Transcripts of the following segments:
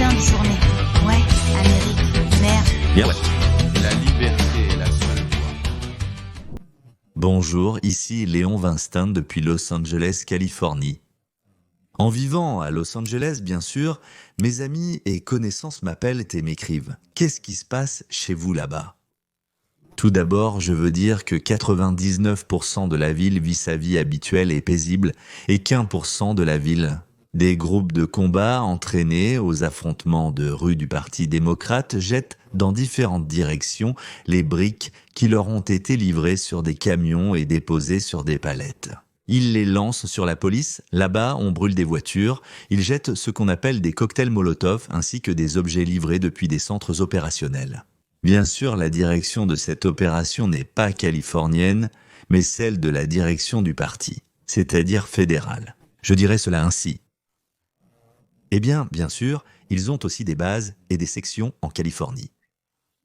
putain de journée. Ouais, Amérique, merde. Bien ouais. La liberté est la seule voie. Bonjour, ici Léon Vinstin depuis Los Angeles, Californie. En vivant à Los Angeles, bien sûr, mes amis et connaissances m'appellent et m'écrivent. Qu'est-ce qui se passe chez vous là-bas ? Tout d'abord, je veux dire que 99% de la ville vit sa vie habituelle et paisible et qu'1% de la ville. Des groupes de combat entraînés aux affrontements de rue du Parti démocrate jettent dans différentes directions les briques qui leur ont été livrées sur des camions et déposées sur des palettes. Ils les lancent sur la police, là-bas on brûle des voitures, ils jettent ce qu'on appelle des cocktails Molotov ainsi que des objets livrés depuis des centres opérationnels. Bien sûr, la direction de cette opération n'est pas californienne, mais celle de la direction du parti, c'est-à-dire fédérale. Je dirais cela ainsi. Eh bien sûr, ils ont aussi des bases et des sections en Californie.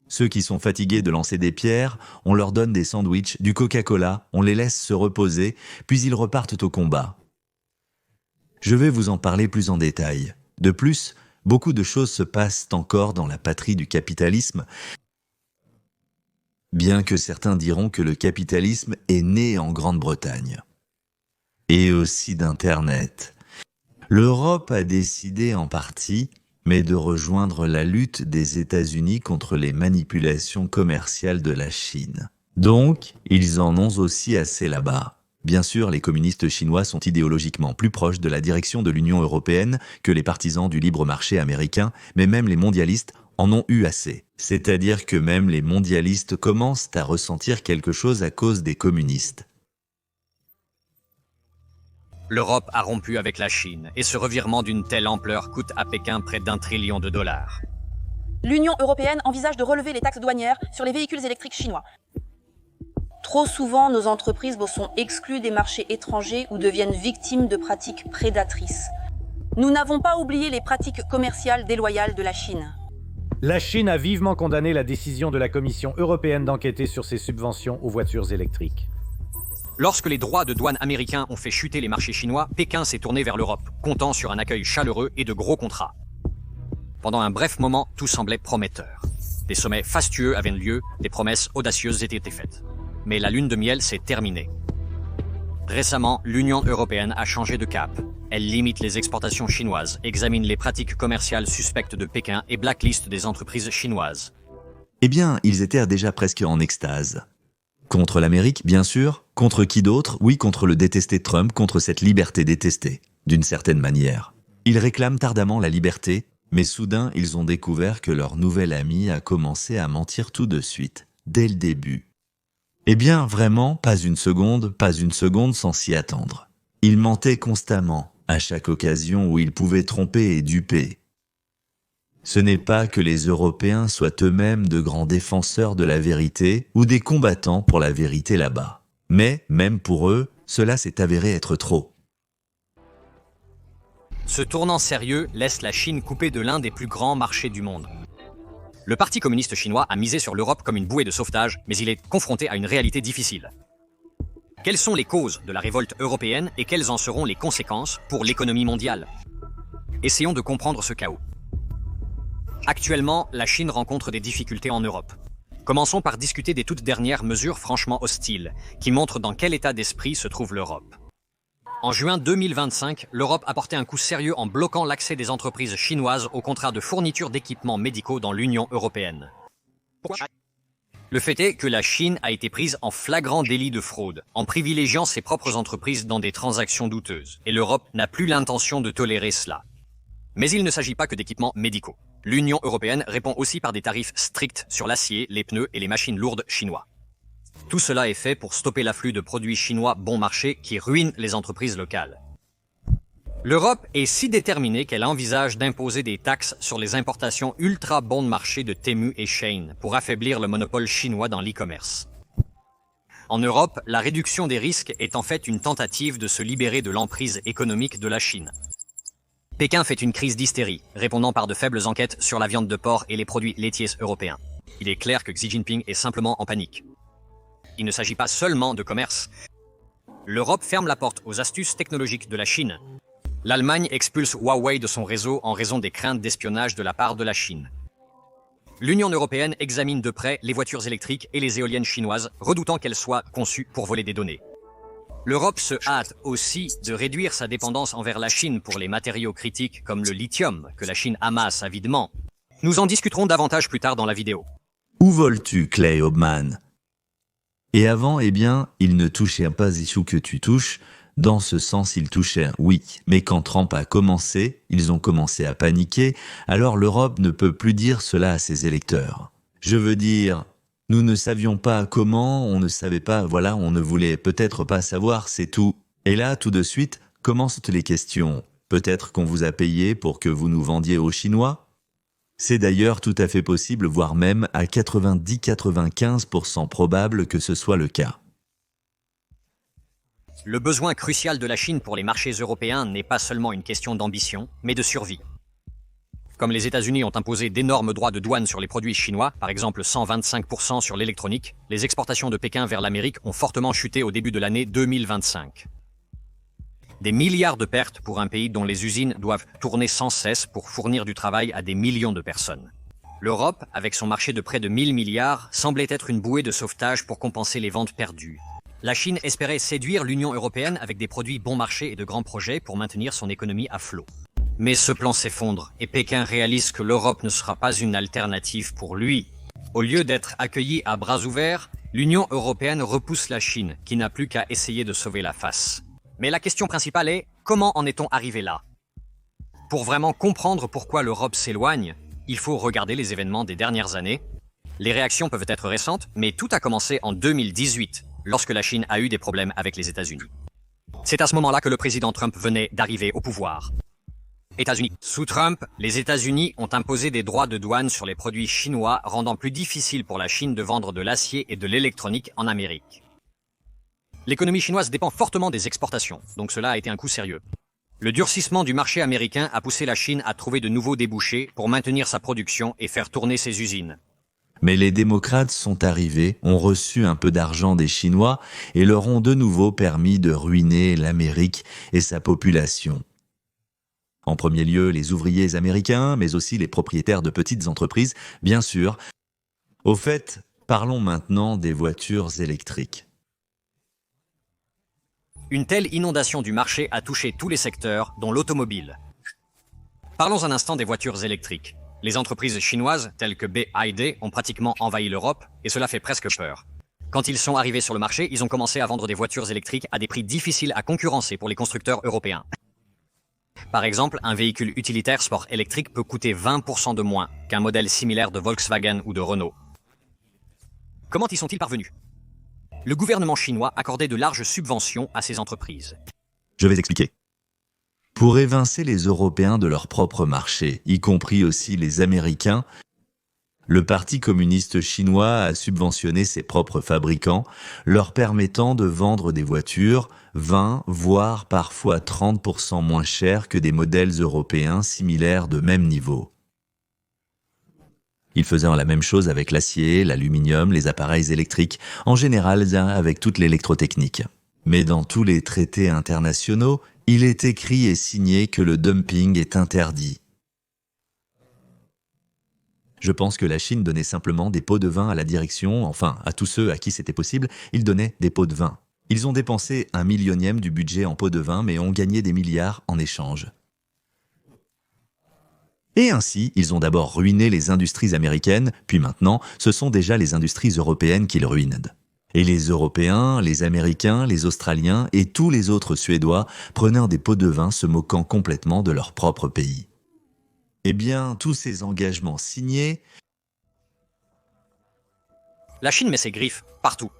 Ceux qui sont fatigués de lancer des pierres, on leur donne des sandwichs, du Coca-Cola, on les laisse se reposer, puis ils repartent au combat. Je vais vous en parler plus en détail. De plus, beaucoup de choses se passent encore dans la patrie du capitalisme, bien que certains diront que le capitalisme est né en Grande-Bretagne. Et aussi d'Internet. L'Europe a décidé en partie, mais de rejoindre la lutte des États-Unis contre les manipulations commerciales de la Chine. Donc, ils en ont aussi assez là-bas. Bien sûr, les communistes chinois sont idéologiquement plus proches de la direction de l'Union européenne que les partisans du libre marché américain, mais même les mondialistes en ont eu assez. C'est-à-dire que même les mondialistes commencent à ressentir quelque chose à cause des communistes. L'Europe a rompu avec la Chine, et ce revirement d'une telle ampleur coûte à Pékin près d'1 trillion de dollars. L'Union européenne envisage de relever les taxes douanières sur les véhicules électriques chinois. Trop souvent, nos entreprises sont exclues des marchés étrangers ou deviennent victimes de pratiques prédatrices. Nous n'avons pas oublié les pratiques commerciales déloyales de la Chine. La Chine a vivement condamné la décision de la Commission européenne d'enquêter sur ses subventions aux voitures électriques. Lorsque les droits de douane américains ont fait chuter les marchés chinois, Pékin s'est tourné vers l'Europe, comptant sur un accueil chaleureux et de gros contrats. Pendant un bref moment, tout semblait prometteur. Des sommets fastueux avaient lieu, des promesses audacieuses étaient faites. Mais la lune de miel s'est terminée. Récemment, l'Union européenne a changé de cap. Elle limite les exportations chinoises, examine les pratiques commerciales suspectes de Pékin et blacklist des entreprises chinoises. Eh bien, ils étaient déjà presque en extase. Contre l'Amérique, bien sûr. Contre qui d'autre ? Oui, contre le détesté Trump, contre cette liberté détestée, d'une certaine manière. Ils réclament ardemment la liberté, mais soudain, ils ont découvert que leur nouvel ami a commencé à mentir tout de suite, dès le début. Eh bien, vraiment, pas une seconde sans s'y attendre. Il mentait constamment, à chaque occasion où il pouvait tromper et duper. Ce n'est pas que les Européens soient eux-mêmes de grands défenseurs de la vérité ou des combattants pour la vérité là-bas. Mais, même pour eux, cela s'est avéré être trop. Ce tournant sérieux laisse la Chine coupée de l'un des plus grands marchés du monde. Le Parti communiste chinois a misé sur l'Europe comme une bouée de sauvetage, mais il est confronté à une réalité difficile. Quelles sont les causes de la révolte européenne et quelles en seront les conséquences pour l'économie mondiale ? Essayons de comprendre ce chaos. Actuellement, la Chine rencontre des difficultés en Europe. Commençons par discuter des toutes dernières mesures franchement hostiles, qui montrent dans quel état d'esprit se trouve l'Europe. En juin 2025, l'Europe a porté un coup sérieux en bloquant l'accès des entreprises chinoises aux contrats de fourniture d'équipements médicaux dans l'Union européenne. Le fait est que la Chine a été prise en flagrant délit de fraude, en privilégiant ses propres entreprises dans des transactions douteuses, et l'Europe n'a plus l'intention de tolérer cela. Mais il ne s'agit pas que d'équipements médicaux. L'Union européenne répond aussi par des tarifs stricts sur l'acier, les pneus et les machines lourdes chinois. Tout cela est fait pour stopper l'afflux de produits chinois bon marché qui ruinent les entreprises locales. L'Europe est si déterminée qu'elle envisage d'imposer des taxes sur les importations ultra bon marché de Temu et Shein pour affaiblir le monopole chinois dans l'e-commerce. En Europe, la réduction des risques est en fait une tentative de se libérer de l'emprise économique de la Chine. Pékin fait une crise d'hystérie, répondant par de faibles enquêtes sur la viande de porc et les produits laitiers européens. Il est clair que Xi Jinping est simplement en panique. Il ne s'agit pas seulement de commerce. L'Europe ferme la porte aux astuces technologiques de la Chine. L'Allemagne expulse Huawei de son réseau en raison des craintes d'espionnage de la part de la Chine. L'Union européenne examine de près les voitures électriques et les éoliennes chinoises, redoutant qu'elles soient conçues pour voler des données. L'Europe se hâte aussi de réduire sa dépendance envers la Chine pour les matériaux critiques comme le lithium, que la Chine amasse avidement. Nous en discuterons davantage plus tard dans la vidéo. Où voles-tu, Clay Obman? Et avant, eh bien, il ne touchait pas les choux que tu touches. Dans ce sens, il touchait, oui. Mais quand Trump a commencé, ils ont commencé à paniquer, alors l'Europe ne peut plus dire cela à ses électeurs. Je veux dire, nous ne savions pas comment, on ne savait pas, voilà, on ne voulait peut-être pas savoir, c'est tout. Et là, tout de suite, commencent les questions. Peut-être qu'on vous a payé pour que vous nous vendiez aux Chinois? C'est d'ailleurs tout à fait possible, voire même à 90-95% probable que ce soit le cas. Le besoin crucial de la Chine pour les marchés européens n'est pas seulement une question d'ambition, mais de survie. Comme les États-Unis ont imposé d'énormes droits de douane sur les produits chinois, par exemple 125% sur l'électronique, les exportations de Pékin vers l'Amérique ont fortement chuté au début de l'année 2025. Des milliards de pertes pour un pays dont les usines doivent tourner sans cesse pour fournir du travail à des millions de personnes. L'Europe, avec son marché de près de 1000 milliards, semblait être une bouée de sauvetage pour compenser les ventes perdues. La Chine espérait séduire l'Union européenne avec des produits bon marché et de grands projets pour maintenir son économie à flot. Mais ce plan s'effondre et Pékin réalise que l'Europe ne sera pas une alternative pour lui. Au lieu d'être accueillie à bras ouverts, l'Union européenne repousse la Chine, qui n'a plus qu'à essayer de sauver la face. Mais la question principale est, comment en est-on arrivé là? Pour vraiment comprendre pourquoi l'Europe s'éloigne, il faut regarder les événements des dernières années. Les réactions peuvent être récentes, mais tout a commencé en 2018, lorsque la Chine a eu des problèmes avec les États-Unis. C'est à ce moment-là que le président Trump venait d'arriver au pouvoir. États-Unis. Sous Trump, les États-Unis ont imposé des droits de douane sur les produits chinois, rendant plus difficile pour la Chine de vendre de l'acier et de l'électronique en Amérique. L'économie chinoise dépend fortement des exportations, donc cela a été un coup sérieux. Le durcissement du marché américain a poussé la Chine à trouver de nouveaux débouchés pour maintenir sa production et faire tourner ses usines. Mais les démocrates sont arrivés, ont reçu un peu d'argent des Chinois et leur ont de nouveau permis de ruiner l'Amérique et sa population. En premier lieu, les ouvriers américains, mais aussi les propriétaires de petites entreprises, bien sûr. Au fait, parlons maintenant des voitures électriques. Une telle inondation du marché a touché tous les secteurs, dont l'automobile. Parlons un instant des voitures électriques. Les entreprises chinoises, telles que BYD, ont pratiquement envahi l'Europe, et cela fait presque peur. Quand ils sont arrivés sur le marché, ils ont commencé à vendre des voitures électriques à des prix difficiles à concurrencer pour les constructeurs européens. Par exemple, un véhicule utilitaire sport électrique peut coûter 20% de moins qu'un modèle similaire de Volkswagen ou de Renault. Comment y sont-ils parvenus? Le gouvernement chinois accordait de larges subventions à ces entreprises. Je vais expliquer. Pour évincer les Européens de leur propre marché, y compris aussi les Américains, le Parti communiste chinois a subventionné ses propres fabricants, leur permettant de vendre des voitures 20, voire parfois 30% moins chères que des modèles européens similaires de même niveau. Ils faisaient la même chose avec l'acier, l'aluminium, les appareils électriques, en général avec toute l'électrotechnique. Mais dans tous les traités internationaux, il est écrit et signé que le dumping est interdit. Je pense que la Chine donnait simplement des pots de vin à la direction, enfin à tous ceux à qui c'était possible, ils donnaient des pots de vin. Ils ont dépensé 1 millionième du budget en pots de vin, mais ont gagné des milliards en échange. Et ainsi, ils ont d'abord ruiné les industries américaines, puis maintenant, ce sont déjà les industries européennes qu'ils ruinent. Et les Européens, les Américains, les Australiens et tous les autres Suédois prenaient des pots de vin se moquant complètement de leur propre pays. Eh bien, tous ces engagements signés... La Chine met ses griffes partout.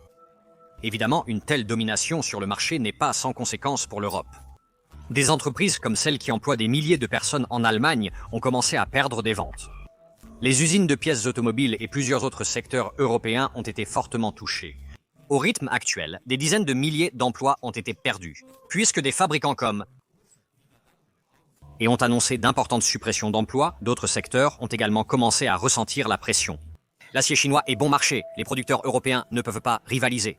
Évidemment, une telle domination sur le marché n'est pas sans conséquences pour l'Europe. Des entreprises comme celles qui emploient des milliers de personnes en Allemagne ont commencé à perdre des ventes. Les usines de pièces automobiles et plusieurs autres secteurs européens ont été fortement touchés. Au rythme actuel, des dizaines de milliers d'emplois ont été perdus, puisque des fabricants comme et ont annoncé d'importantes suppressions d'emplois, d'autres secteurs ont également commencé à ressentir la pression. L'acier chinois est bon marché, les producteurs européens ne peuvent pas rivaliser.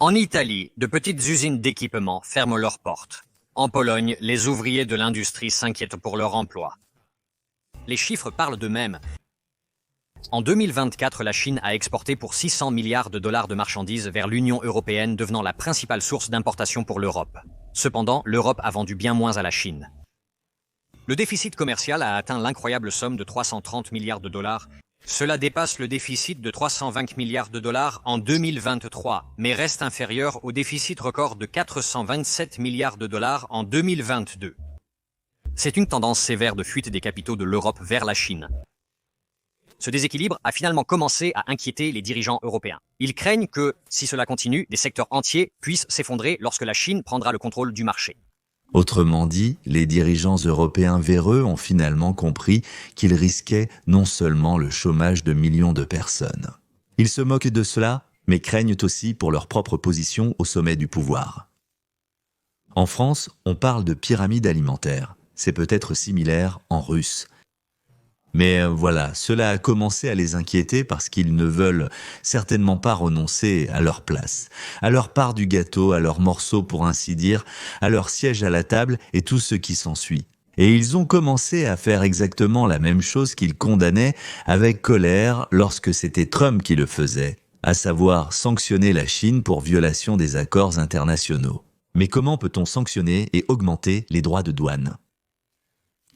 En Italie, de petites usines d'équipement ferment leurs portes. En Pologne, les ouvriers de l'industrie s'inquiètent pour leur emploi. Les chiffres parlent d'eux-mêmes. En 2024, la Chine a exporté pour 600 milliards de dollars de marchandises vers l'Union européenne, devenant la principale source d'importation pour l'Europe. Cependant, l'Europe a vendu bien moins à la Chine. Le déficit commercial a atteint l'incroyable somme de 330 milliards de dollars. Cela dépasse le déficit de 320 milliards de dollars en 2023, mais reste inférieur au déficit record de 427 milliards de dollars en 2022. C'est une tendance sévère de fuite des capitaux de l'Europe vers la Chine. Ce déséquilibre a finalement commencé à inquiéter les dirigeants européens. Ils craignent que, si cela continue, des secteurs entiers puissent s'effondrer lorsque la Chine prendra le contrôle du marché. Autrement dit, les dirigeants européens véreux ont finalement compris qu'ils risquaient non seulement le chômage de millions de personnes. Ils se moquent de cela, mais craignent aussi pour leur propre position au sommet du pouvoir. En France, on parle de pyramide alimentaire. C'est peut-être similaire en russe. Mais voilà, cela a commencé à les inquiéter parce qu'ils ne veulent certainement pas renoncer à leur place, à leur part du gâteau, à leur morceau pour ainsi dire, à leur siège à la table et tout ce qui s'ensuit. Et ils ont commencé à faire exactement la même chose qu'ils condamnaient avec colère lorsque c'était Trump qui le faisait, à savoir sanctionner la Chine pour violation des accords internationaux. Mais comment peut-on sanctionner et augmenter les droits de douane ?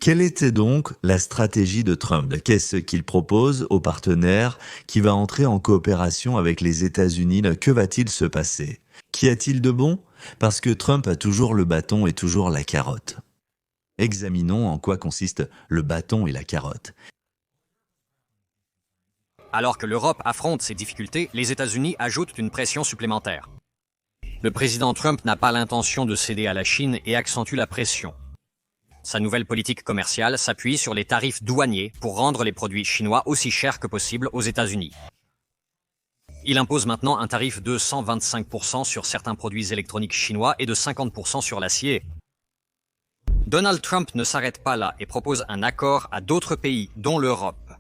Quelle était donc la stratégie de Trump? Qu'est-ce qu'il propose aux partenaires qui va entrer en coopération avec les États-Unis? Que va-t-il se passer? Qu'y a-t-il de bon? Parce que Trump a toujours le bâton et toujours la carotte. Examinons en quoi consiste le bâton et la carotte. Alors que l'Europe affronte ces difficultés, les États-Unis ajoutent une pression supplémentaire. Le président Trump n'a pas l'intention de céder à la Chine et accentue la pression. Sa nouvelle politique commerciale s'appuie sur les tarifs douaniers pour rendre les produits chinois aussi chers que possible aux États-Unis. Il impose maintenant un tarif de 125% sur certains produits électroniques chinois et de 50% sur l'acier. Donald Trump ne s'arrête pas là et propose un accord à d'autres pays, dont l'Europe.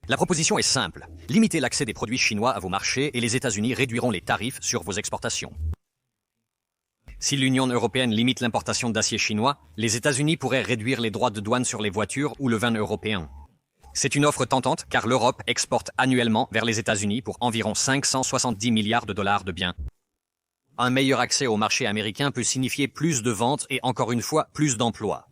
La proposition est simple. Limitez l'accès des produits chinois à vos marchés et les États-Unis réduiront les tarifs sur vos exportations. Si l'Union européenne limite l'importation d'acier chinois, les États-Unis pourraient réduire les droits de douane sur les voitures ou le vin européen. C'est une offre tentante car l'Europe exporte annuellement vers les États-Unis pour environ 570 milliards de dollars de biens. Un meilleur accès au marché américain peut signifier plus de ventes et encore une fois plus d'emplois.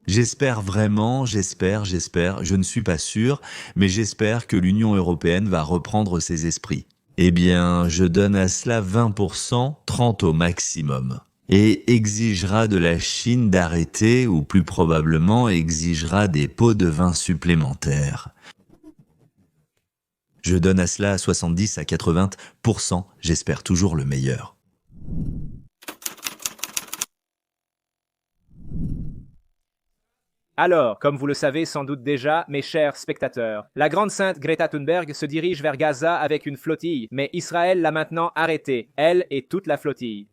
J'espère vraiment, je ne suis pas sûr, mais j'espère que l'Union européenne va reprendre ses esprits. Eh bien, je donne à cela 20%, 30 au maximum, et exigera de la Chine d'arrêter, ou plus probablement exigera des pots de vin supplémentaires. Je donne à cela 70 à 80%, j'espère toujours le meilleur. Alors, comme vous le savez sans doute déjà, mes chers spectateurs, la grande sainte Greta Thunberg se dirige vers Gaza avec une flottille, mais Israël l'a maintenant arrêtée, elle et toute la flottille.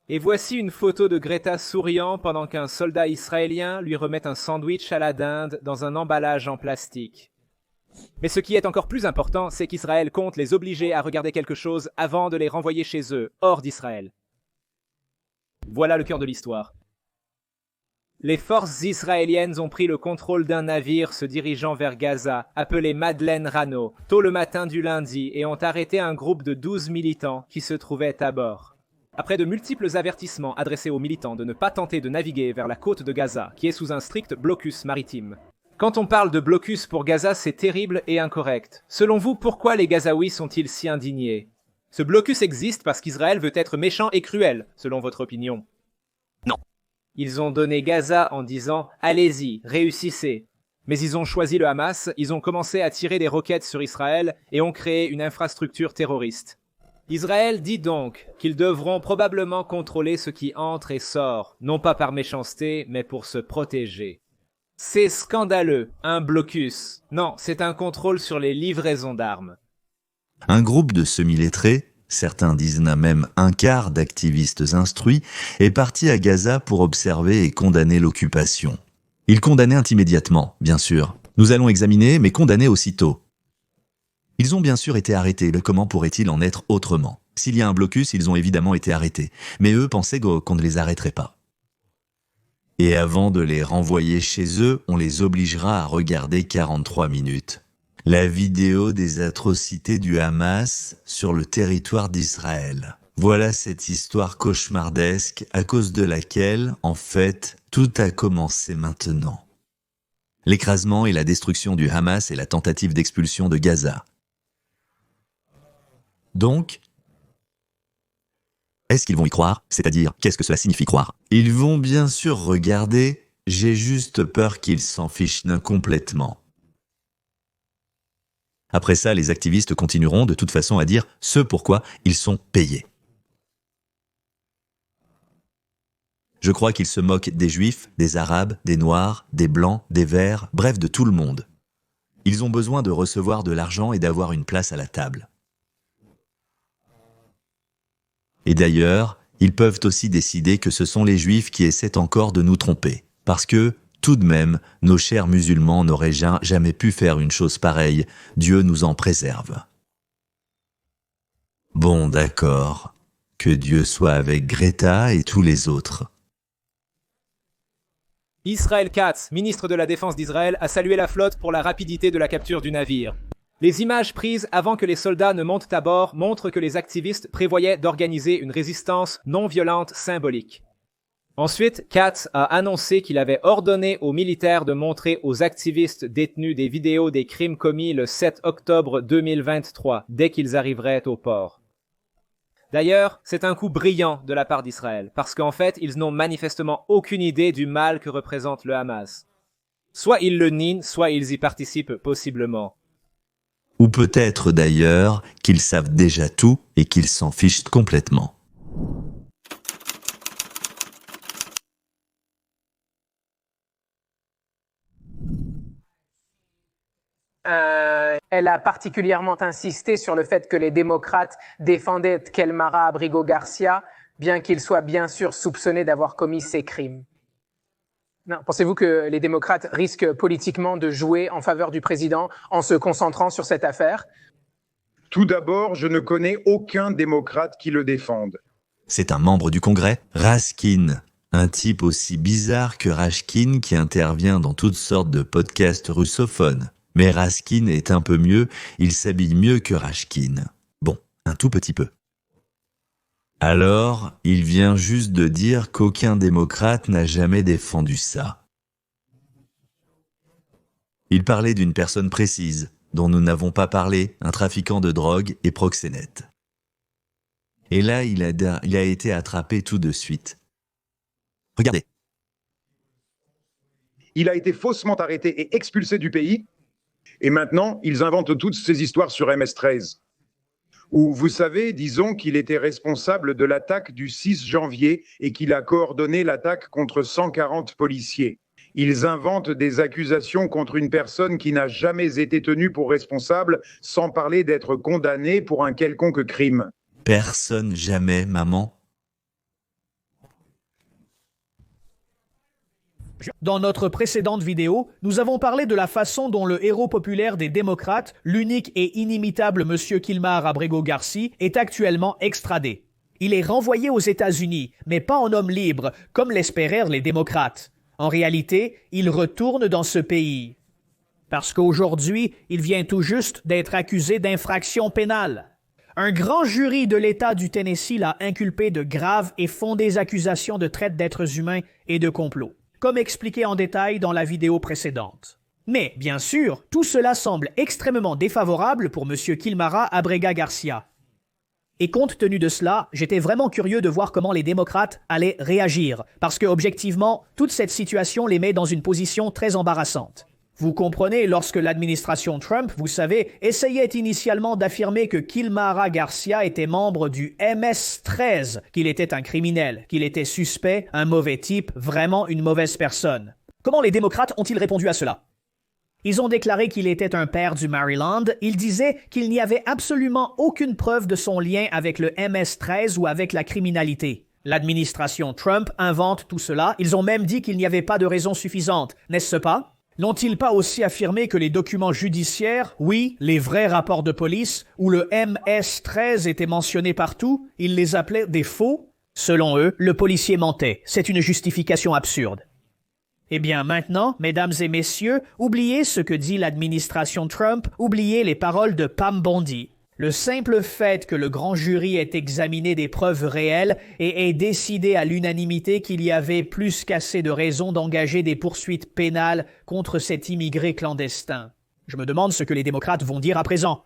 Et voici une photo de Greta souriant pendant qu'un soldat israélien lui remet un sandwich à la dinde dans un emballage en plastique. Mais ce qui est encore plus important, c'est qu'Israël compte les obliger à regarder quelque chose avant de les renvoyer chez eux, hors d'Israël. Voilà le cœur de l'histoire. Les forces israéliennes ont pris le contrôle d'un navire se dirigeant vers Gaza, appelé Madeleine Rano, tôt le matin du lundi, et ont arrêté un groupe de 12 militants qui se trouvaient à bord. Après de multiples avertissements adressés aux militants de ne pas tenter de naviguer vers la côte de Gaza, qui est sous un strict blocus maritime. Quand on parle de blocus pour Gaza, c'est terrible et incorrect. Selon vous, pourquoi les Gazaouis sont-ils si indignés? Ce blocus existe parce qu'Israël veut être méchant et cruel, selon votre opinion. Non. Ils ont donné Gaza en disant « Allez-y, réussissez ». Mais ils ont choisi le Hamas, ils ont commencé à tirer des roquettes sur Israël et ont créé une infrastructure terroriste. Israël dit donc qu'ils devront probablement contrôler ce qui entre et sort, non pas par méchanceté, mais pour se protéger. C'est scandaleux, un blocus. Non, c'est un contrôle sur les livraisons d'armes. Un groupe de semi-lettrés, certains disent même un quart d'activistes instruits, est parti à Gaza pour observer et condamner l'occupation. Ils condamnaient immédiatement, bien sûr. Nous allons examiner, mais condamner aussitôt. Ils ont bien sûr été arrêtés, comment pourrait-il en être autrement? S'il y a un blocus, ils ont évidemment été arrêtés, mais eux pensaient qu'on ne les arrêterait pas. Et avant de les renvoyer chez eux, on les obligera à regarder 43 minutes. La vidéo des atrocités du Hamas sur le territoire d'Israël. Voilà cette histoire cauchemardesque à cause de laquelle, en fait, tout a commencé maintenant. L'écrasement et la destruction du Hamas et la tentative d'expulsion de Gaza. Donc, est-ce qu'ils vont y croire? C'est-à-dire, qu'est-ce que cela signifie croire? Ils vont bien sûr regarder, j'ai juste peur qu'ils s'en fichent complètement. Après ça, les activistes continueront de toute façon à dire ce pourquoi ils sont payés. Je crois qu'ils se moquent des Juifs, des Arabes, des Noirs, des Blancs, des Verts, bref de tout le monde. Ils ont besoin de recevoir de l'argent et d'avoir une place à la table. Et d'ailleurs, ils peuvent aussi décider que ce sont les Juifs qui essaient encore de nous tromper. Parce que, tout de même, nos chers musulmans n'auraient jamais pu faire une chose pareille. Dieu nous en préserve. Bon, d'accord. Que Dieu soit avec Greta et tous les autres. Israel Katz, ministre de la Défense d'Israël, a salué la flotte pour la rapidité de la capture du navire. Les images prises avant que les soldats ne montent à bord montrent que les activistes prévoyaient d'organiser une résistance non violente symbolique. Ensuite, Katz a annoncé qu'il avait ordonné aux militaires de montrer aux activistes détenus des vidéos des crimes commis le 7 octobre 2023, dès qu'ils arriveraient au port. D'ailleurs, c'est un coup brillant de la part d'Israël, parce qu'en fait, ils n'ont manifestement aucune idée du mal que représente le Hamas. Soit ils le nient, soit ils y participent possiblement. Ou peut-être d'ailleurs qu'ils savent déjà tout et qu'ils s'en fichent complètement. Elle a particulièrement insisté sur le fait que les démocrates défendaient Kelmara Abrigo Garcia, bien qu'il soit bien sûr soupçonné d'avoir commis ces crimes. Non, pensez-vous que les démocrates risquent politiquement de jouer en faveur du président en se concentrant sur cette affaire? Tout d'abord, je ne connais aucun démocrate qui le défende. C'est un membre du Congrès, Raskin, un type aussi bizarre que Rashkin qui intervient dans toutes sortes de podcasts russophones. Mais Raskin est un peu mieux, il s'habille mieux que Rashkin. Bon, un tout petit peu. Alors, il vient juste de dire qu'aucun démocrate n'a jamais défendu ça. Il parlait d'une personne précise, dont nous n'avons pas parlé, un trafiquant de drogue et proxénète. Et là, il a été attrapé tout de suite. Regardez. Il a été faussement arrêté et expulsé du pays. Et maintenant, ils inventent toutes ces histoires sur MS-13. Ou, vous savez, disons qu'il était responsable de l'attaque du 6 janvier et qu'il a coordonné l'attaque contre 140 policiers. Ils inventent des accusations contre une personne qui n'a jamais été tenue pour responsable, sans parler d'être condamnée pour un quelconque crime. Personne jamais, maman. Dans notre précédente vidéo, nous avons parlé de la façon dont le héros populaire des démocrates, l'unique et inimitable Monsieur Kilmar Abrego Garcia, est actuellement extradé. Il est renvoyé aux États-Unis, mais pas en homme libre, comme l'espérèrent les démocrates. En réalité, il retourne dans ce pays. Parce qu'aujourd'hui, il vient tout juste d'être accusé d'infraction pénale. Un grand jury de l'État du Tennessee l'a inculpé de graves et fondées accusations de traite d'êtres humains et de complot, comme expliqué en détail dans la vidéo précédente. Mais, bien sûr, tout cela semble extrêmement défavorable pour M. Kilmara Abrega Garcia. Et compte tenu de cela, j'étais vraiment curieux de voir comment les démocrates allaient réagir, parce que, objectivement, toute cette situation les met dans une position très embarrassante. Vous comprenez, lorsque l'administration Trump, vous savez, essayait initialement d'affirmer que Kilmara Garcia était membre du MS-13, qu'il était un criminel, qu'il était suspect, un mauvais type, vraiment une mauvaise personne. Comment les démocrates ont-ils répondu à cela? Ils ont déclaré qu'il était un père du Maryland. Ils disaient qu'il n'y avait absolument aucune preuve de son lien avec le MS-13 ou avec la criminalité. L'administration Trump invente tout cela. Ils ont même dit qu'il n'y avait pas de raison suffisante, n'est-ce pas? N'ont-ils pas aussi affirmé que les documents judiciaires, oui, les vrais rapports de police, où le MS-13 était mentionné partout, ils les appelaient des faux? Selon eux, le policier mentait. C'est une justification absurde. Eh bien maintenant, mesdames et messieurs, oubliez ce que dit l'administration Trump, oubliez les paroles de Pam Bondi. Le simple fait que le grand jury ait examiné des preuves réelles et ait décidé à l'unanimité qu'il y avait plus qu'assez de raisons d'engager des poursuites pénales contre cet immigré clandestin. Je me demande ce que les démocrates vont dire à présent.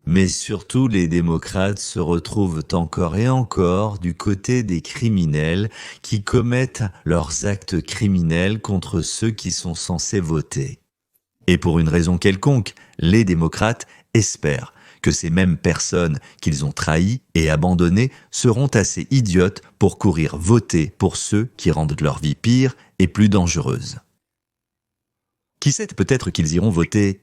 Mais surtout, les démocrates se retrouvent encore et encore du côté des criminels qui commettent leurs actes criminels contre ceux qui sont censés voter. Et pour une raison quelconque, les démocrates espèrent que ces mêmes personnes qu'ils ont trahies et abandonnées seront assez idiotes pour courir voter pour ceux qui rendent leur vie pire et plus dangereuse. Qui sait, peut-être qu'ils iront voter.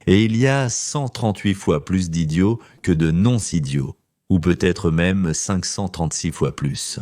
Et il y a 138 fois plus d'idiots que de non-idiots, ou peut-être même 536 fois plus.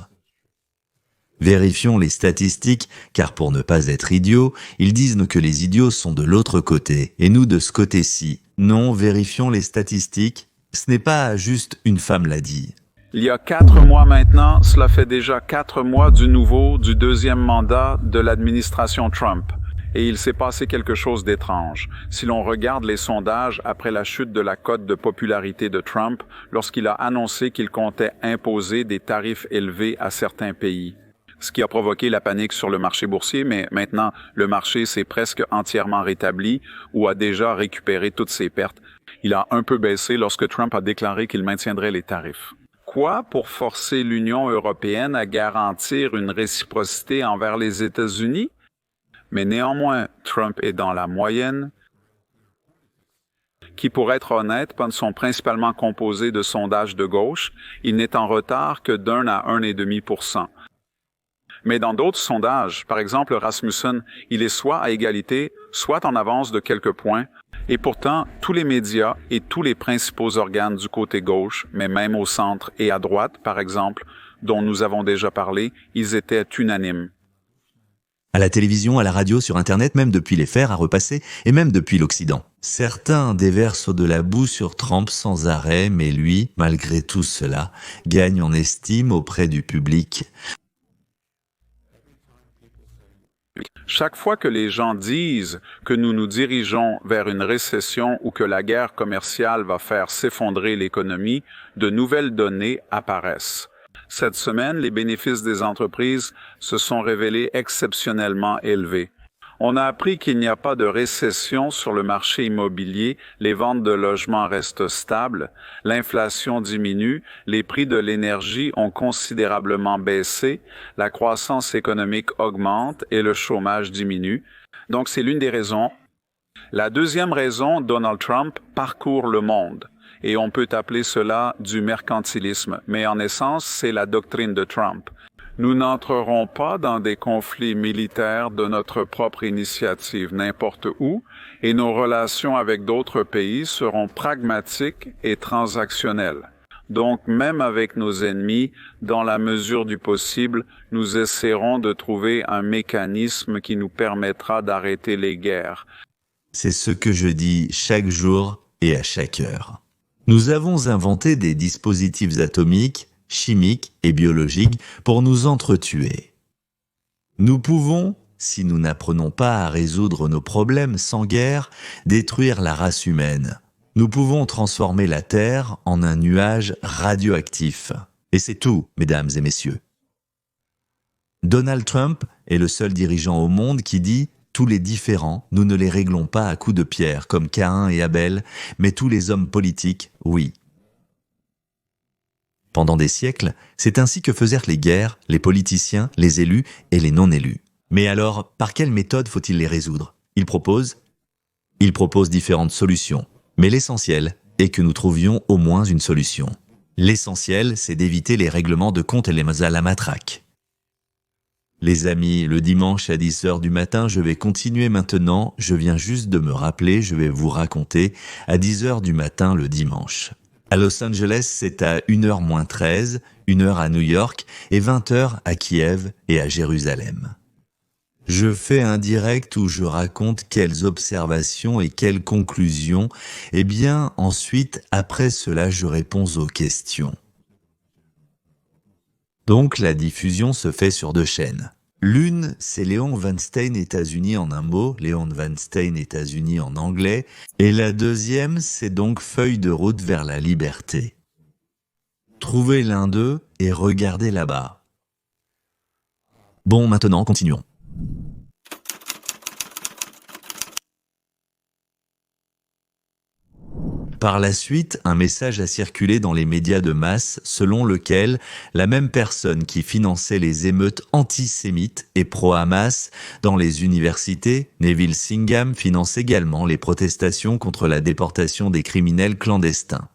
Vérifions les statistiques, car pour ne pas être idiots, ils disent que les idiots sont de l'autre côté, et nous de ce côté-ci. Non, vérifions les statistiques, ce n'est pas juste une femme l'a dit. Il y a 4 mois maintenant, cela fait déjà 4 mois du deuxième mandat de l'administration Trump. Et il s'est passé quelque chose d'étrange. Si l'on regarde les sondages après la chute de la cote de popularité de Trump, lorsqu'il a annoncé qu'il comptait imposer des tarifs élevés à certains pays, ce qui a provoqué la panique sur le marché boursier, mais maintenant, le marché s'est presque entièrement rétabli ou a déjà récupéré toutes ses pertes. Il a un peu baissé lorsque Trump a déclaré qu'il maintiendrait les tarifs. Quoi pour forcer l'Union européenne à garantir une réciprocité envers les États-Unis? Mais néanmoins, Trump est dans la moyenne, qui, pour être honnête, sont principalement composés de sondages de gauche. Il n'est en retard que d'1 à 1,5%. Mais dans d'autres sondages, par exemple Rasmussen, il est soit à égalité, soit en avance de quelques points. Et pourtant, tous les médias et tous les principaux organes du côté gauche, mais même au centre et à droite, par exemple, dont nous avons déjà parlé, ils étaient unanimes. À la télévision, à la radio, sur Internet, même depuis les fers à repasser, et même depuis l'Occident. Certains déversent de la boue sur Trump sans arrêt, mais lui, malgré tout cela, gagne en estime auprès du public. Chaque fois que les gens disent que nous nous dirigeons vers une récession ou que la guerre commerciale va faire s'effondrer l'économie, de nouvelles données apparaissent. Cette semaine, les bénéfices des entreprises se sont révélés exceptionnellement élevés. On a appris qu'il n'y a pas de récession sur le marché immobilier, les ventes de logements restent stables, l'inflation diminue, les prix de l'énergie ont considérablement baissé, la croissance économique augmente et le chômage diminue. Donc c'est l'une des raisons. La deuxième raison, Donald Trump parcourt le monde. Et on peut appeler cela du mercantilisme, mais en essence, c'est la doctrine de Trump. Nous n'entrerons pas dans des conflits militaires de notre propre initiative n'importe où, et nos relations avec d'autres pays seront pragmatiques et transactionnelles. Donc, même avec nos ennemis, dans la mesure du possible, nous essaierons de trouver un mécanisme qui nous permettra d'arrêter les guerres. C'est ce que je dis chaque jour et à chaque heure. Nous avons inventé des dispositifs atomiques, chimiques et biologiques pour nous entretuer. Nous pouvons, si nous n'apprenons pas à résoudre nos problèmes sans guerre, détruire la race humaine. Nous pouvons transformer la Terre en un nuage radioactif. Et c'est tout, mesdames et messieurs. Donald Trump est le seul dirigeant au monde qui dit « Tous les différends, nous ne les réglons pas à coups de pierre, comme Caïn et Abel, mais tous les hommes politiques, oui. » Pendant des siècles, c'est ainsi que faisaient les guerres, les politiciens, les élus et les non-élus. Mais alors, par quelle méthode faut-il les résoudre ? Il propose différentes solutions. Mais l'essentiel est que nous trouvions au moins une solution. L'essentiel, c'est d'éviter les règlements de compte et les à la matraque. Les amis, le dimanche à 10h du matin, je vais continuer maintenant. Je viens juste de me rappeler, je vais vous raconter à 10h du matin le dimanche. À Los Angeles, c'est à 1h moins 13, 1h à New York et 20h à Kiev et à Jérusalem. Je fais un direct où je raconte quelles observations et quelles conclusions. Eh bien, ensuite, après cela, je réponds aux questions. Donc, la diffusion se fait sur 2 chaînes. L'une, c'est Léon Weinstein États-Unis en un mot, Léon Weinstein États-Unis en anglais, et la deuxième, c'est donc Feuille de route vers la liberté. Trouvez l'un d'eux et regardez là-bas. Bon, maintenant, continuons. Par la suite, un message a circulé dans les médias de masse selon lequel la même personne qui finançait les émeutes antisémites et pro-Hamas dans les universités, Neville Singham, finance également les protestations contre la déportation des criminels clandestins.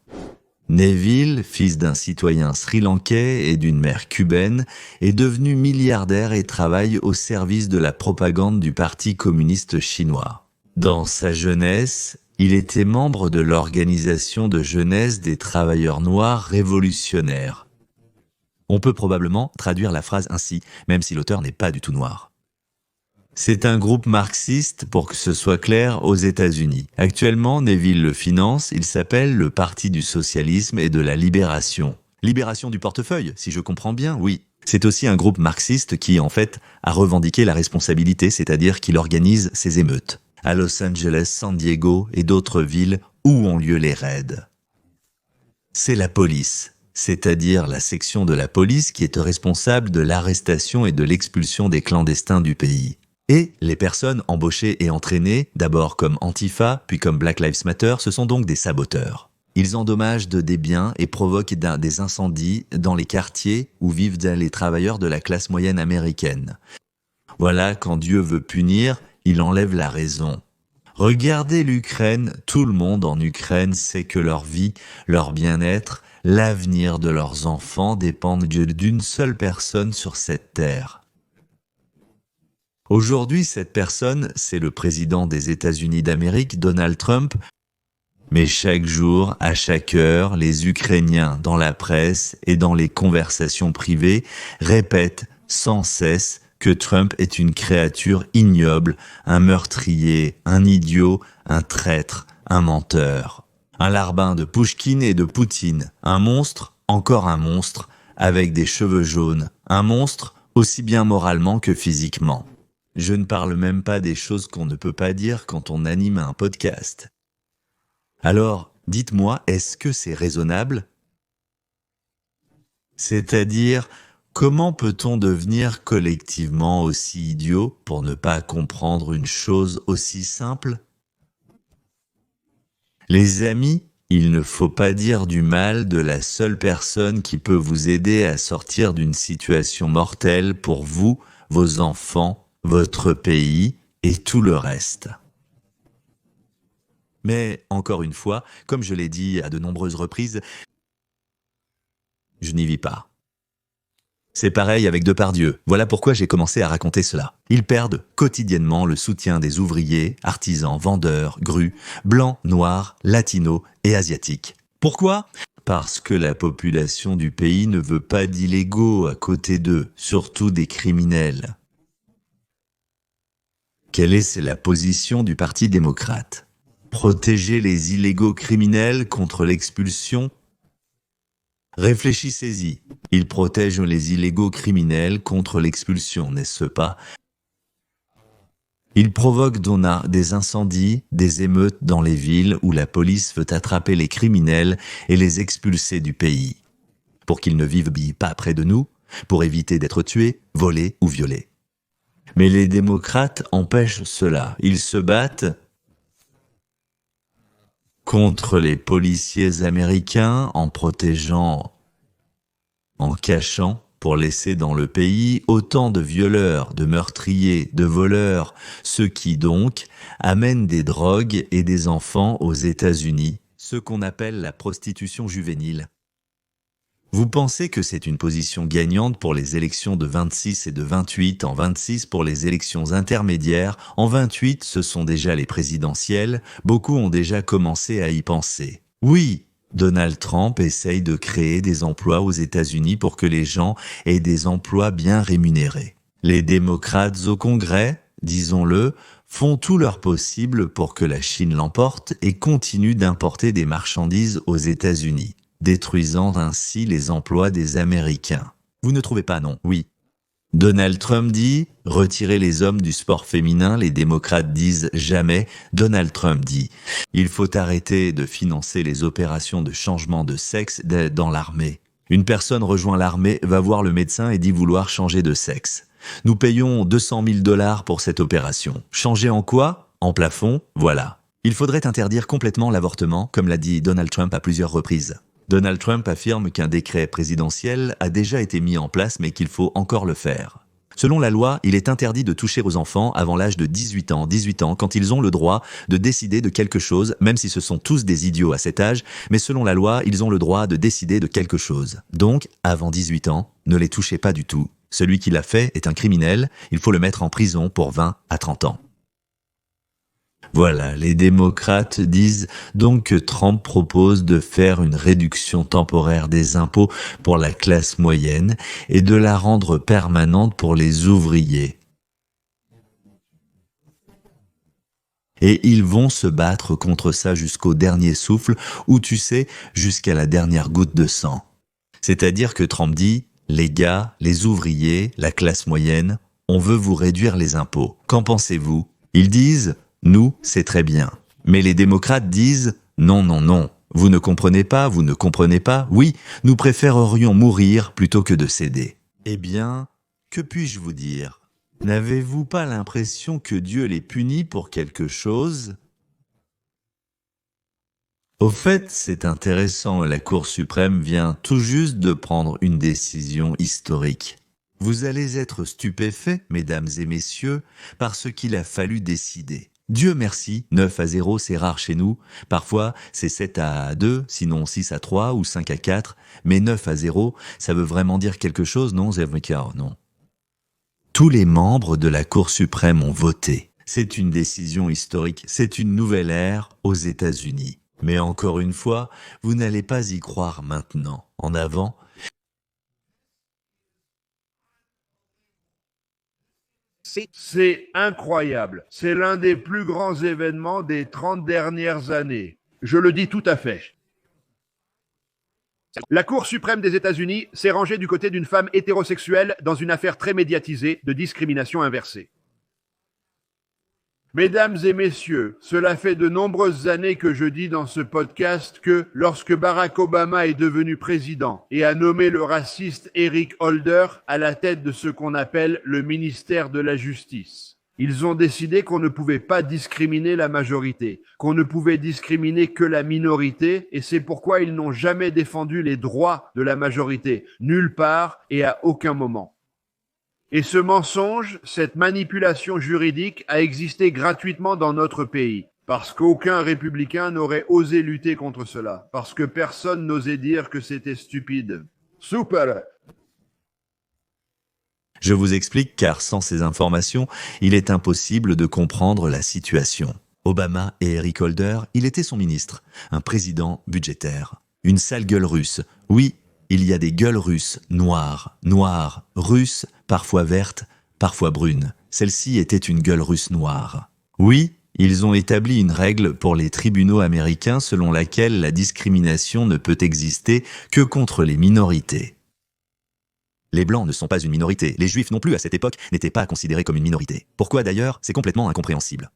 Neville, fils d'un citoyen sri-lankais et d'une mère cubaine, est devenu milliardaire et travaille au service de la propagande du Parti communiste chinois. Dans sa jeunesse, il était membre de l'organisation de jeunesse des travailleurs noirs révolutionnaires. On peut probablement traduire la phrase ainsi, même si l'auteur n'est pas du tout noir. C'est un groupe marxiste, pour que ce soit clair, aux États-Unis. Actuellement, Neville le finance, il s'appelle le Parti du socialisme et de la libération. Libération du portefeuille, si je comprends bien, oui. C'est aussi un groupe marxiste qui, en fait, a revendiqué la responsabilité, c'est-à-dire qu'il organise ces émeutes à Los Angeles, San Diego et d'autres villes où ont lieu les raids. C'est la police, c'est-à-dire la section de la police qui est responsable de l'arrestation et de l'expulsion des clandestins du pays. Et les personnes embauchées et entraînées, d'abord comme Antifa, puis comme Black Lives Matter, ce sont donc des saboteurs. Ils endommagent des biens et provoquent des incendies dans les quartiers où vivent les travailleurs de la classe moyenne américaine. Voilà, quand Dieu veut punir, il enlève la raison. Regardez l'Ukraine, tout le monde en Ukraine sait que leur vie, leur bien-être, l'avenir de leurs enfants dépendent d'une seule personne sur cette terre. Aujourd'hui, cette personne, c'est le président des États-Unis d'Amérique, Donald Trump. Mais chaque jour, à chaque heure, les Ukrainiens, dans la presse et dans les conversations privées, répètent sans cesse que Trump est une créature ignoble, un meurtrier, un idiot, un traître, un menteur. Un larbin de Pouchkine et de Poutine, un monstre, encore un monstre, avec des cheveux jaunes, un monstre aussi bien moralement que physiquement. Je ne parle même pas des choses qu'on ne peut pas dire quand on anime un podcast. Alors, dites-moi, est-ce que c'est raisonnable ? C'est-à-dire, comment peut-on devenir collectivement aussi idiot pour ne pas comprendre une chose aussi simple ? Les amis, il ne faut pas dire du mal de la seule personne qui peut vous aider à sortir d'une situation mortelle pour vous, vos enfants, votre pays et tout le reste. Mais, encore une fois, comme je l'ai dit à de nombreuses reprises, je n'y vis pas. C'est pareil avec Depardieu. Voilà pourquoi j'ai commencé à raconter cela. Ils perdent quotidiennement le soutien des ouvriers, artisans, vendeurs, grues, blancs, noirs, latinos et asiatiques. Pourquoi ? Parce que la population du pays ne veut pas d'illégaux à côté d'eux, surtout des criminels. Quelle est la position du Parti démocrate ? Protéger les illégaux criminels contre l'expulsion ? Réfléchissez-y. Ils protègent les illégaux criminels contre l'expulsion, n'est-ce pas ? Ils provoquent des incendies, des émeutes dans les villes où la police veut attraper les criminels et les expulser du pays. Pour qu'ils ne vivent pas près de nous, pour éviter d'être tués, volés ou violés. Mais les démocrates empêchent cela. Ils se battent contre les policiers américains en protégeant, en cachant, pour laisser dans le pays autant de violeurs, de meurtriers, de voleurs, ceux qui donc amènent des drogues et des enfants aux États-Unis, ce qu'on appelle la prostitution juvénile. Vous pensez que c'est une position gagnante pour les élections de 26 et de 28, en 26 pour les élections intermédiaires, en 28 ce sont déjà les présidentielles, beaucoup ont déjà commencé à y penser. Oui, Donald Trump essaye de créer des emplois aux États-Unis pour que les gens aient des emplois bien rémunérés. Les démocrates au Congrès, disons-le, font tout leur possible pour que la Chine l'emporte et continue d'importer des marchandises aux États-Unis, détruisant ainsi les emplois des Américains. Vous ne trouvez pas, non ? Oui. Donald Trump dit « Retirez les hommes du sport féminin », les démocrates disent « Jamais ». Donald Trump dit « Il faut arrêter de financer les opérations de changement de sexe dans l'armée ». Une personne rejoint l'armée, va voir le médecin et dit vouloir changer de sexe. Nous payons 200 000 $ pour cette opération. Changer en quoi? En plafond, voilà. Il faudrait interdire complètement l'avortement, comme l'a dit Donald Trump à plusieurs reprises. Donald Trump affirme qu'un décret présidentiel a déjà été mis en place mais qu'il faut encore le faire. Selon la loi, il est interdit de toucher aux enfants avant l'âge de 18 ans, quand ils ont le droit de décider de quelque chose, même si ce sont tous des idiots à cet âge, mais selon la loi, ils ont le droit de décider de quelque chose. Donc, avant 18 ans, ne les touchez pas du tout. Celui qui l'a fait est un criminel, il faut le mettre en prison pour 20 à 30 ans. Voilà, les démocrates disent donc que Trump propose de faire une réduction temporaire des impôts pour la classe moyenne et de la rendre permanente pour les ouvriers. Et ils vont se battre contre ça jusqu'au dernier souffle, ou tu sais, jusqu'à la dernière goutte de sang. C'est-à-dire que Trump dit, les gars, les ouvriers, la classe moyenne, on veut vous réduire les impôts. Qu'en pensez-vous? Ils disent, nous, c'est très bien. Mais les démocrates disent, non, non, non, vous ne comprenez pas, oui, nous préférerions mourir plutôt que de céder. Eh bien, que puis-je vous dire? N'avez-vous pas l'impression que Dieu les punit pour quelque chose? Au fait, c'est intéressant, la Cour suprême vient tout juste de prendre une décision historique. Vous allez être stupéfaits, mesdames et messieurs, par ce qu'il a fallu décider. Dieu merci, 9-0, c'est rare chez nous. Parfois, c'est 7-2, sinon 6-3 ou 5-4. Mais 9-0, ça veut vraiment dire quelque chose, non, Zevmekar? Non. Tous les membres de la Cour suprême ont voté. C'est une décision historique, c'est une nouvelle ère aux États-Unis. Mais encore une fois, vous n'allez pas y croire maintenant. En avant, c'est incroyable. C'est l'un des plus grands événements des 30 dernières années. Je le dis tout à fait. La Cour suprême des États-Unis s'est rangée du côté d'une femme hétérosexuelle dans une affaire très médiatisée de discrimination inversée. Mesdames et messieurs, cela fait de nombreuses années que je dis dans ce podcast que lorsque Barack Obama est devenu président et a nommé le raciste Eric Holder à la tête de ce qu'on appelle le ministère de la Justice, ils ont décidé qu'on ne pouvait pas discriminer la majorité, qu'on ne pouvait discriminer que la minorité, et c'est pourquoi ils n'ont jamais défendu les droits de la majorité, nulle part et à aucun moment. Et ce mensonge, cette manipulation juridique a existé gratuitement dans notre pays, parce qu'aucun républicain n'aurait osé lutter contre cela, parce que personne n'osait dire que c'était stupide. Super! Je vous explique car sans ces informations, il est impossible de comprendre la situation. Obama et Eric Holder, il était son ministre, un président budgétaire. Une sale gueule russe. Oui, il y a des gueules russes, noires, russes, parfois vertes, parfois brunes. Celle-ci était une gueule russe noire. Oui, ils ont établi une règle pour les tribunaux américains selon laquelle la discrimination ne peut exister que contre les minorités. Les Blancs ne sont pas une minorité, les Juifs non plus à cette époque n'étaient pas considérés comme une minorité. Pourquoi d'ailleurs? C'est complètement incompréhensible.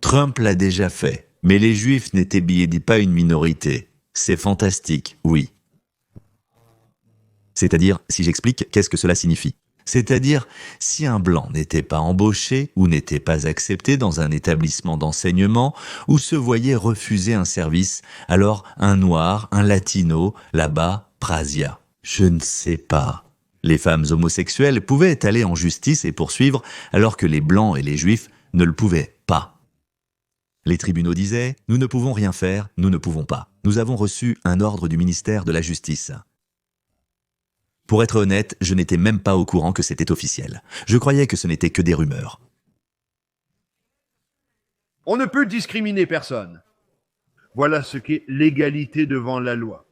Trump l'a déjà fait, mais les Juifs n'étaient pas une minorité. C'est fantastique, oui. C'est-à-dire, si j'explique, qu'est-ce que cela signifie? C'est-à-dire, si un blanc n'était pas embauché ou n'était pas accepté dans un établissement d'enseignement ou se voyait refuser un service, alors un noir, un latino, là-bas, prasia. Je ne sais pas. Les femmes homosexuelles pouvaient aller en justice et poursuivre, alors que les blancs et les juifs ne le pouvaient pas. Les tribunaux disaient « Nous ne pouvons rien faire, nous ne pouvons pas. Nous avons reçu un ordre du ministère de la Justice. » Pour être honnête, je n'étais même pas au courant que c'était officiel. Je croyais que ce n'était que des rumeurs. On ne peut discriminer personne. Voilà ce qu'est l'égalité devant la loi.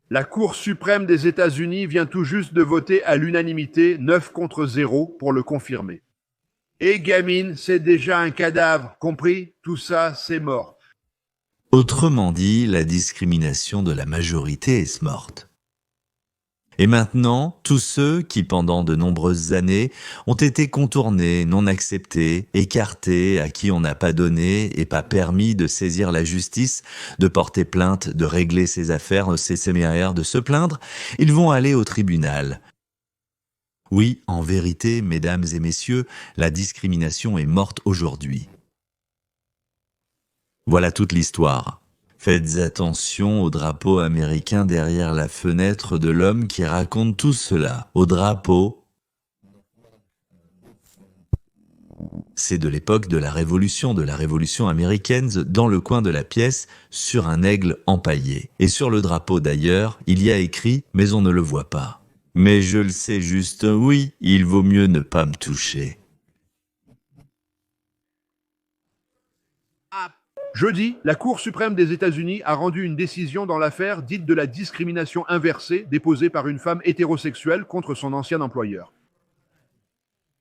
La Cour suprême des États-Unis vient tout juste de voter à l'unanimité 9-0 pour le confirmer. Et gamine, c'est déjà un cadavre, compris? Tout ça, c'est mort. Autrement dit, la discrimination de la majorité est morte. Et maintenant, tous ceux qui, pendant de nombreuses années, ont été contournés, non acceptés, écartés, à qui on n'a pas donné et pas permis de saisir la justice, de porter plainte, de régler ses affaires, ses séminaires, de se plaindre, ils vont aller au tribunal. Oui, en vérité, mesdames et messieurs, la discrimination est morte aujourd'hui. Voilà toute l'histoire. Faites attention au drapeau américain derrière la fenêtre de l'homme qui raconte tout cela. Au drapeau, c'est de l'époque de la révolution américaine, dans le coin de la pièce, sur un aigle empaillé. Et sur le drapeau d'ailleurs, il y a écrit « mais on ne le voit pas ». Mais je le sais juste, oui, il vaut mieux ne pas me toucher. Jeudi, la Cour suprême des États-Unis a rendu une décision dans l'affaire dite de la discrimination inversée déposée par une femme hétérosexuelle contre son ancien employeur.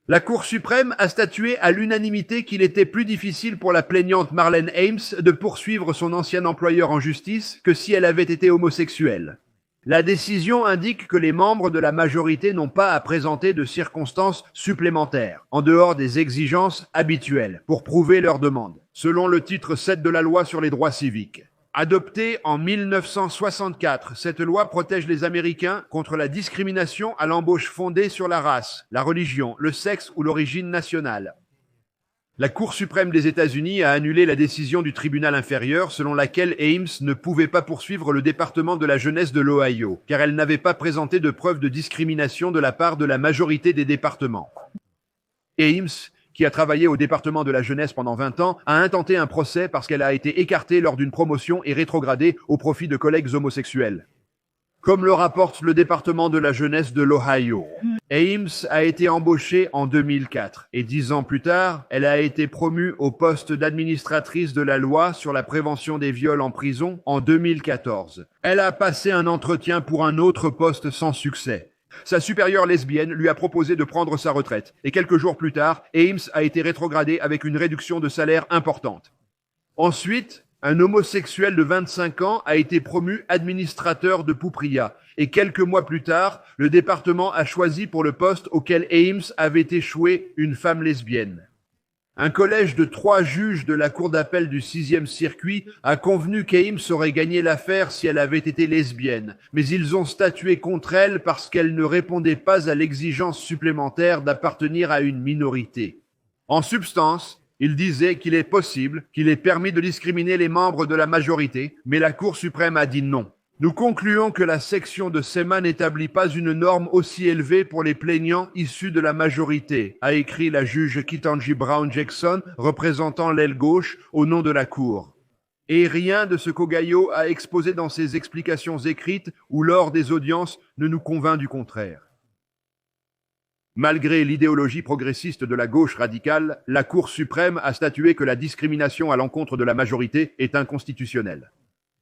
La Cour suprême a statué à l'unanimité qu'il était plus difficile pour la plaignante Marlene Ames de poursuivre son ancien employeur en justice que si elle avait été homosexuelle. La décision indique que les membres de la majorité n'ont pas à présenter de circonstances supplémentaires, en dehors des exigences habituelles, pour prouver leur demande, selon le titre 7 de la loi sur les droits civiques. Adoptée en 1964, cette loi protège les Américains contre la discrimination à l'embauche fondée sur la race, la religion, le sexe ou l'origine nationale. La Cour suprême des États-Unis a annulé la décision du tribunal inférieur selon laquelle Ames ne pouvait pas poursuivre le département de la jeunesse de l'Ohio, car elle n'avait pas présenté de preuves de discrimination de la part de la majorité des départements. Ames, qui a travaillé au département de la jeunesse pendant 20 ans, a intenté un procès parce qu'elle a été écartée lors d'une promotion et rétrogradée au profit de collègues homosexuels. Comme le rapporte le département de la jeunesse de l'Ohio, Ames a été embauchée en 2004 et 10 ans plus tard, elle a été promue au poste d'administratrice de la loi sur la prévention des viols en prison en 2014. Elle a passé un entretien pour un autre poste sans succès. Sa supérieure lesbienne lui a proposé de prendre sa retraite et quelques jours plus tard, Ames a été rétrogradée avec une réduction de salaire importante. Ensuite, un homosexuel de 25 ans a été promu administrateur de Poupria et quelques mois plus tard, le département a choisi pour le poste auquel Ames avait échoué une femme lesbienne. Un collège de 3 juges de la Cour d'appel du 6e circuit a convenu qu'Ames aurait gagné l'affaire si elle avait été lesbienne, mais ils ont statué contre elle parce qu'elle ne répondait pas à l'exigence supplémentaire d'appartenir à une minorité. En substance, il disait qu'il est possible, qu'il est permis de discriminer les membres de la majorité, mais la Cour suprême a dit non. Nous concluons que la section de Seman n'établit pas une norme aussi élevée pour les plaignants issus de la majorité, a écrit la juge Ketanji Brown Jackson, représentant l'aile gauche, au nom de la Cour. Et rien de ce qu'Ohio a exposé dans ses explications écrites ou lors des audiences ne nous convainc du contraire. Malgré l'idéologie progressiste de la gauche radicale, la Cour suprême a statué que la discrimination à l'encontre de la majorité est inconstitutionnelle.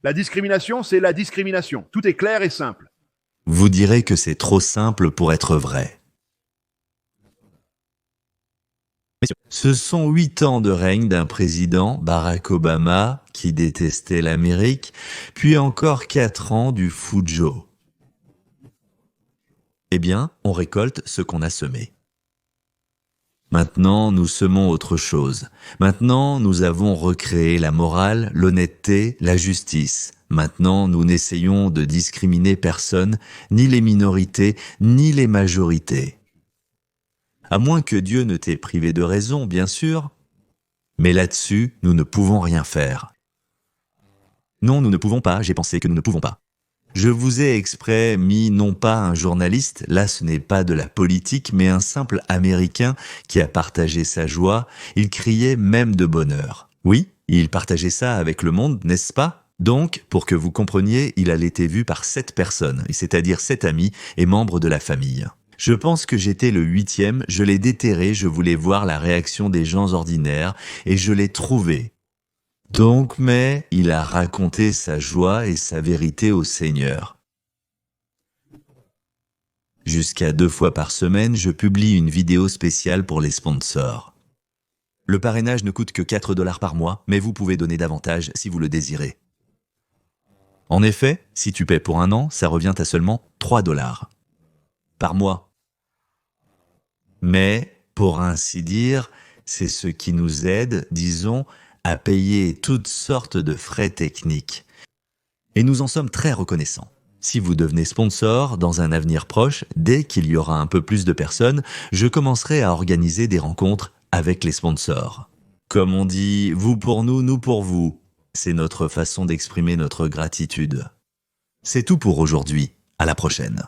La discrimination, c'est la discrimination. Tout est clair et simple. Vous direz que c'est trop simple pour être vrai. Ce sont 8 ans de règne d'un président, Barack Obama, qui détestait l'Amérique, puis encore 4 ans du fou Joe. Eh bien, on récolte ce qu'on a semé. Maintenant, nous semons autre chose. Maintenant, nous avons recréé la morale, l'honnêteté, la justice. Maintenant, nous n'essayons de discriminer personne, ni les minorités, ni les majorités. À moins que Dieu ne t'ait privé de raison, bien sûr. Mais là-dessus, nous ne pouvons rien faire. Non, nous ne pouvons pas, j'ai pensé que nous ne pouvons pas. Je vous ai exprès mis non pas un journaliste, là ce n'est pas de la politique, mais un simple Américain qui a partagé sa joie. Il criait même de bonheur. Oui, il partageait ça avec le monde, n'est-ce pas? Donc, pour que vous compreniez, il a été vu par 7 personnes, c'est-à-dire 7 amis et membres de la famille. Je pense que j'étais le 8e, je l'ai déterré, je voulais voir la réaction des gens ordinaires, et je l'ai trouvé. Donc, mais il a raconté sa joie et sa vérité au Seigneur. Jusqu'à 2 fois par semaine, je publie une vidéo spéciale pour les sponsors. Le parrainage ne coûte que 4 $ par mois, mais vous pouvez donner davantage si vous le désirez. En effet, si tu paies pour 1 an, ça revient à seulement 3 $. par mois. Mais, pour ainsi dire, c'est ce qui nous aide, disons, à payer toutes sortes de frais techniques. Et nous en sommes très reconnaissants. Si vous devenez sponsor, dans un avenir proche, dès qu'il y aura un peu plus de personnes, je commencerai à organiser des rencontres avec les sponsors. Comme on dit, vous pour nous, nous pour vous. C'est notre façon d'exprimer notre gratitude. C'est tout pour aujourd'hui. À la prochaine.